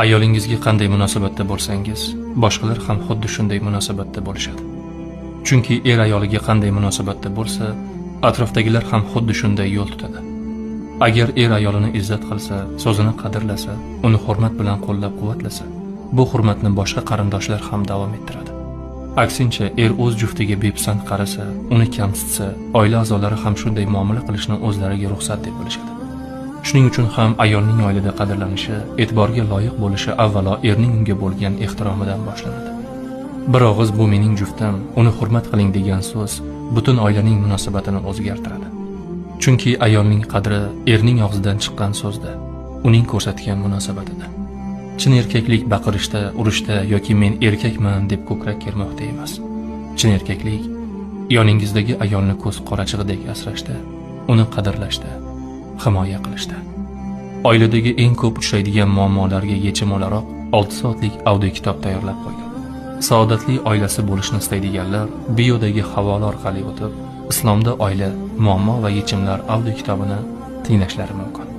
Ayolingizga qanday munosabatda bo'lsangiz, boshqalar ham xuddi shunday munosabatda bo'lishadi. Chunki er ayoliga qanday munosabatda bo'lsa, atrofdagilar ham xuddi shunday yo'l tutadi. Agar er ayolini izzat qilsa, so'zini qadrlasa, uni hurmat bilan qo'llab-quvvatlasa, bu hurmatni boshqa qarindoshlar ham davom ettiradi. Aksincha, er o'z juftiga bepisand qarasa, uni kamsitsa, oila a'zolari ham shunday muomala qilishni o'zlariga ruxsat deb bilishadi. Shuning uchun ham ayolning oilada qadrlanishi, e'tiborga loyiq bo'lishi avvalo erning unga bo'lgan ehtiromidan boshlanadi. Bir og'iz "bu mening juftim, uni hurmat qiling" degan so'z butun oilaning munosabatini o'zgartiradi. Chunki ayolning qadri erning og'zidan chiqqan so'zda, uning ko'rsatgan munosabatida. Chin erkaklik baqirishda, urishda yoki "men erkakman" deb ko'krak kermoqda emas. Chin erkaklik yoningizdagi ayolni ko'z qorachig'idek asrashda, uni qadrlashda, himoya qilishda. Oiladagi eng ko'p uchraydigan muammolarga yechim o'laroq 6 soatlik audio kitob tayyorlab qo'ydim. Saodatli oilasi bo'lishni istaydiganlar biodagi havola orqali o'tib, Islomda oila, muammo va yechimlar audio kitobini tinglashlari mumkin.